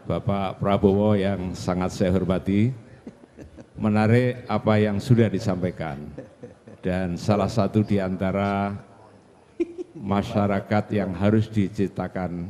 Bapak Prabowo yang sangat saya hormati, menarik apa yang sudah disampaikan. Dan salah satu di antara masyarakat yang harus diciptakan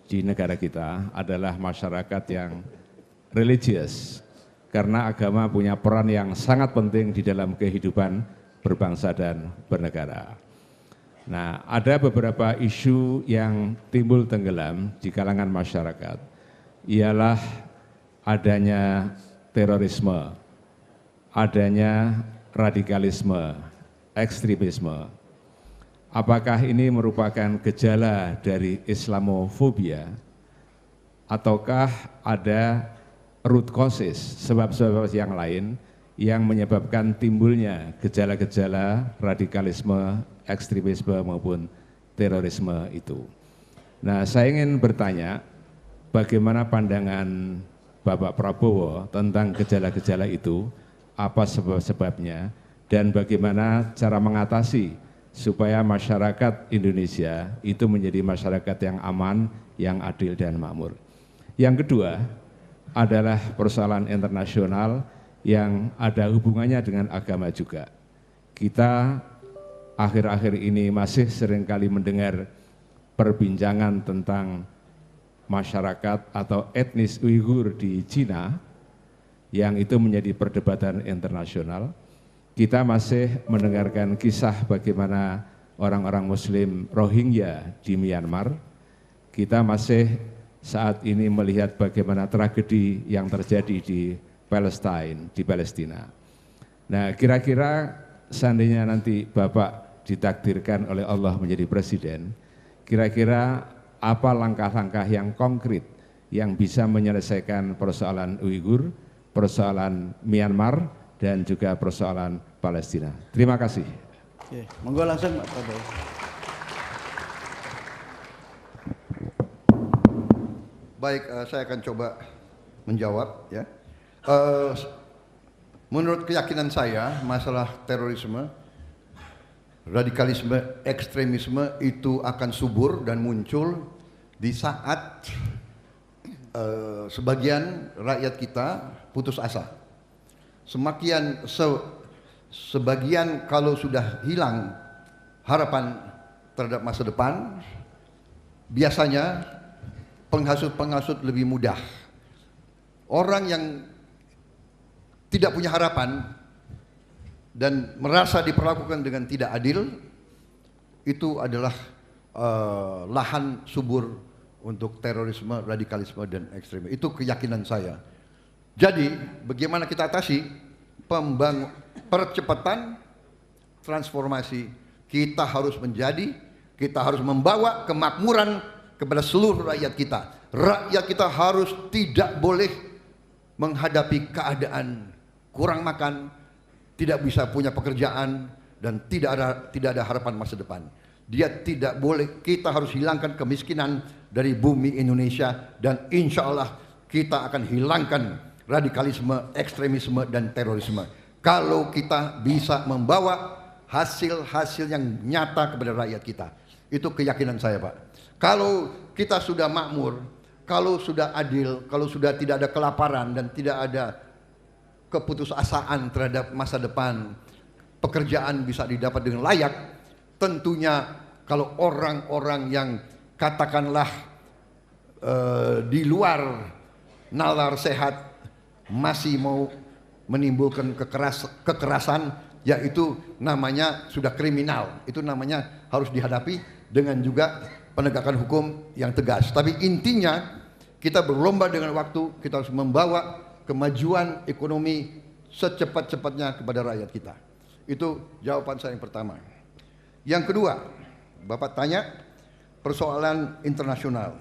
di negara kita adalah masyarakat yang religius. Karena agama punya peran yang sangat penting di dalam kehidupan berbangsa dan bernegara. Nah, ada beberapa isu yang timbul tenggelam di kalangan masyarakat. Ialah adanya terorisme, adanya radikalisme, ekstremisme. Apakah ini merupakan gejala dari Islamofobia ataukah ada root causes, sebab-sebab yang lain yang menyebabkan timbulnya gejala-gejala radikalisme, ekstremisme maupun terorisme itu. Nah, saya ingin bertanya, bagaimana pandangan Bapak Prabowo tentang gejala-gejala itu, apa sebab-sebabnya, dan bagaimana cara mengatasi supaya masyarakat Indonesia itu menjadi masyarakat yang aman, yang adil dan makmur. Yang kedua adalah persoalan internasional yang ada hubungannya dengan agama juga. Kita akhir-akhir ini masih seringkali mendengar perbincangan tentang masyarakat atau etnis Uighur di Cina yang itu menjadi perdebatan internasional. Kita masih mendengarkan kisah bagaimana orang-orang Muslim Rohingya di Myanmar. Kita masih saat ini melihat bagaimana tragedi yang terjadi di Palestina. Nah, kira-kira seandainya nanti Bapak ditakdirkan oleh Allah menjadi presiden, kira-kira apa langkah-langkah yang konkret yang bisa menyelesaikan persoalan Uighur, persoalan Myanmar, dan juga persoalan Palestina. Terima kasih. Oke, monggo langsung Pak Prabowo. Baik, saya akan coba menjawab ya. Menurut keyakinan saya, masalah terorisme, radikalisme, ekstremisme itu akan subur dan muncul di saat sebagian rakyat kita putus asa. Sebagian kalau sudah hilang harapan terhadap masa depan, biasanya penghasut-penghasut lebih mudah. Orang yang tidak punya harapan dan merasa diperlakukan dengan tidak adil, itu adalah lahan subur untuk terorisme, radikalisme, dan ekstremisme. Itu keyakinan saya. Jadi, bagaimana kita atasi percepatan transformasi? Kita harus membawa kemakmuran kepada seluruh rakyat kita. Rakyat kita harus tidak boleh menghadapi keadaan kurang makan, tidak bisa punya pekerjaan, dan tidak ada harapan masa depan. Dia tidak boleh, kita harus hilangkan kemiskinan dari bumi Indonesia, dan insya Allah kita akan hilangkan radikalisme, ekstremisme, dan terorisme. Kalau kita bisa membawa hasil-hasil yang nyata kepada rakyat kita. Itu keyakinan saya, Pak. Kalau kita sudah makmur, kalau sudah adil, kalau sudah tidak ada kelaparan dan tidak ada keputusasaan terhadap masa depan, pekerjaan bisa didapat dengan layak, tentunya kalau orang-orang yang katakanlah di luar nalar sehat masih mau menimbulkan kekerasan, yaitu namanya sudah kriminal. Itu namanya harus dihadapi dengan juga penegakan hukum yang tegas. Tapi intinya kita berlomba dengan waktu, kita harus membawa kemajuan ekonomi secepat-cepatnya kepada rakyat kita. Itu jawaban saya yang pertama. Yang kedua, Bapak tanya persoalan internasional.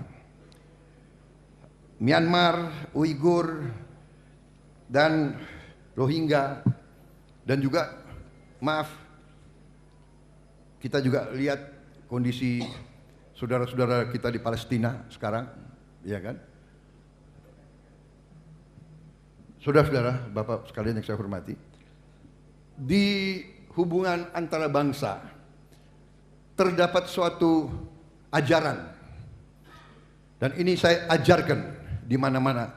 Myanmar, Uighur, dan Rohingya, dan juga maaf, kita juga lihat kondisi saudara-saudara kita di Palestina sekarang, ya kan? Saudara-saudara, Bapak sekalian yang saya hormati, di hubungan antara bangsa terdapat suatu ajaran Dan ini saya ajarkan di mana-mana.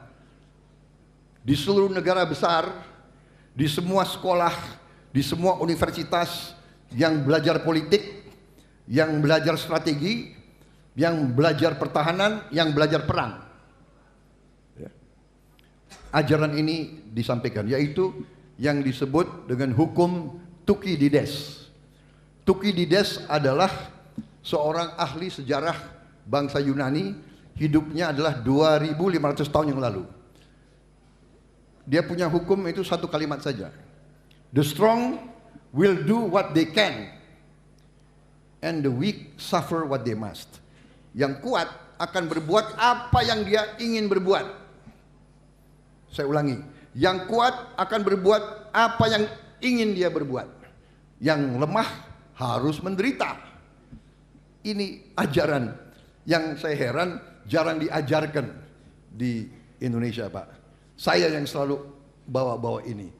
Di seluruh negara besar, di semua sekolah, di semua universitas yang belajar politik, yang belajar strategi, yang belajar pertahanan, yang belajar perang. Ya. Ajaran ini disampaikan, yaitu yang disebut dengan hukum Thukydides. Thukydides adalah seorang ahli sejarah bangsa Yunani, hidupnya adalah 2500 tahun yang lalu. Dia punya hukum itu satu kalimat saja. The strong will do what they can, and the weak suffer what they must. Yang kuat akan berbuat apa yang dia ingin berbuat. Saya ulangi, yang kuat akan berbuat apa yang ingin dia berbuat. Yang lemah harus menderita. Ini ajaran yang saya heran jarang diajarkan di Indonesia, Pak. Saya yang selalu bawa-bawa ini.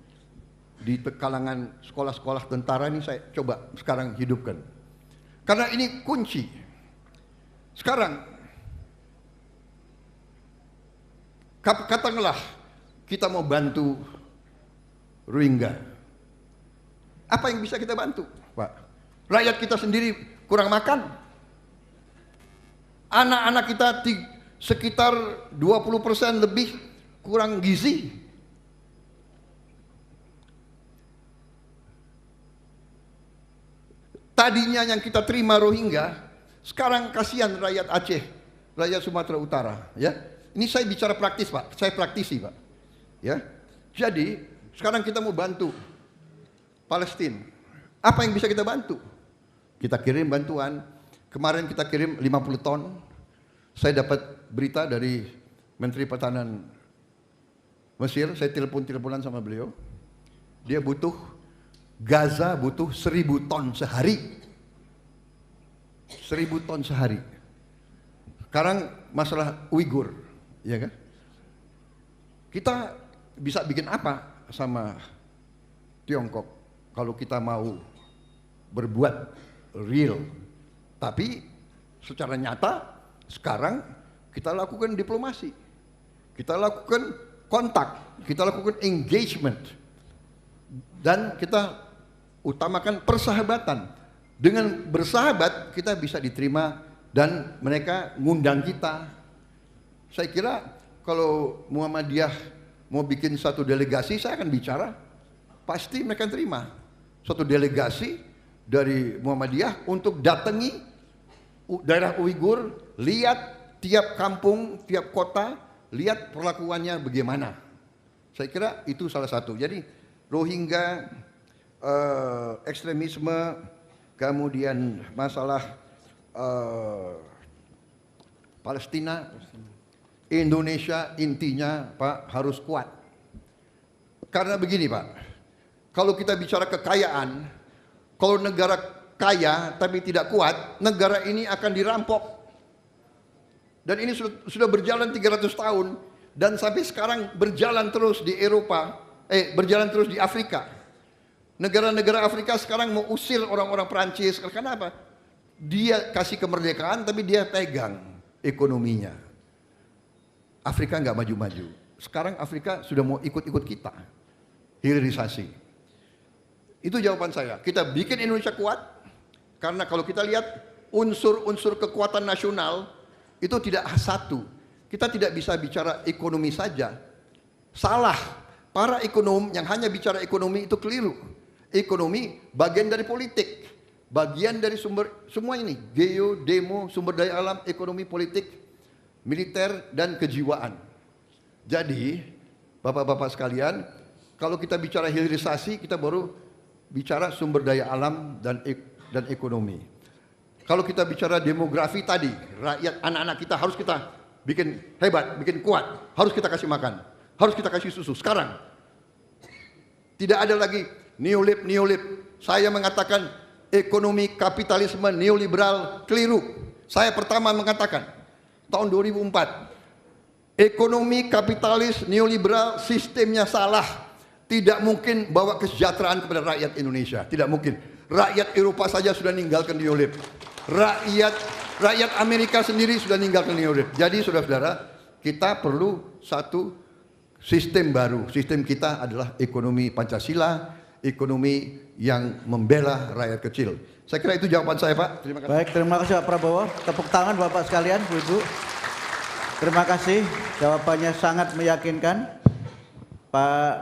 Di kalangan sekolah-sekolah tentara ini saya coba sekarang hidupkan. Karena ini kunci. Sekarang, katakanlah kita mau bantu Rohingya. Apa yang bisa kita bantu, Pak? Rakyat kita sendiri kurang makan. Anak-anak kita sekitar 20% lebih kurang gizi. Tadinya yang kita terima Rohingya, sekarang kasihan rakyat Aceh, rakyat Sumatera Utara, ya. Ini saya bicara praktis, Pak. Saya praktisi, Pak. Ya. Jadi, sekarang kita mau bantu Palestina. Apa yang bisa kita bantu? Kita kirim bantuan. Kemarin kita kirim 50 ton. Saya dapat berita dari Menteri Pertahanan Mesir, saya teleponan sama beliau. Dia butuh, Gaza butuh 1000 ton sehari. 1000 ton sehari. Sekarang masalah Uighur, ya kan? Kita bisa bikin apa sama Tiongkok kalau kita mau berbuat real? Tapi secara nyata sekarang kita lakukan diplomasi, kita lakukan kontak, kita lakukan engagement, dan kita utamakan persahabatan. Dengan bersahabat kita bisa diterima dan mereka ngundang kita. Saya kira kalau Muhammadiyah mau bikin satu delegasi, saya akan bicara, pasti mereka terima suatu delegasi dari Muhammadiyah untuk datangi daerah Uighur, lihat tiap kampung, tiap kota, lihat perlakuannya bagaimana. Saya kira itu salah satu. Jadi Rohingya, ekstremisme, kemudian masalah Palestina, Indonesia intinya, Pak, harus kuat. Karena begini, Pak, kalau kita bicara kekayaan, kalau negara kaya tapi tidak kuat, negara ini akan dirampok. Dan ini sudah berjalan 300 tahun dan sampai sekarang berjalan terus di Eropa, berjalan terus di Afrika. Negara-negara Afrika sekarang mau usir orang-orang Perancis. Karena apa? Dia kasih kemerdekaan tapi dia pegang ekonominya. Afrika nggak maju-maju. Sekarang Afrika sudah mau ikut-ikut kita. Hilirisasi. Itu jawaban saya. Kita bikin Indonesia kuat. Karena kalau kita lihat unsur-unsur kekuatan nasional itu tidak satu. Kita tidak bisa bicara ekonomi saja. Salah. Para ekonom yang hanya bicara ekonomi itu keliru. Ekonomi bagian dari politik. Bagian dari sumber semua ini. Geo, demo, sumber daya alam, ekonomi, politik, militer, dan kejiwaan. Jadi, bapak-bapak sekalian, kalau kita bicara hilirisasi, kita baru bicara sumber daya alam dan ekonomi. Kalau kita bicara demografi tadi, rakyat, anak-anak kita harus kita bikin hebat, bikin kuat. Harus kita kasih makan, harus kita kasih susu. Sekarang, tidak ada lagi neolib. Saya mengatakan ekonomi kapitalisme neoliberal keliru. Saya pertama mengatakan, tahun 2004, ekonomi kapitalis neoliberal sistemnya salah. Tidak mungkin bawa kesejahteraan kepada rakyat Indonesia. Tidak mungkin. Rakyat Eropa saja sudah meninggalkan neolib. Rakyat Rakyat Amerika sendiri sudah meninggalkan New Deal. Jadi saudara-saudara, kita perlu satu sistem baru. Sistem kita adalah ekonomi Pancasila, ekonomi yang membela rakyat kecil. Saya kira itu jawaban saya, Pak. Terima kasih. Baik, terima kasih Pak Prabowo. Tepuk tangan Bapak sekalian, Bu Ibu. Terima kasih, jawabannya sangat meyakinkan. Pak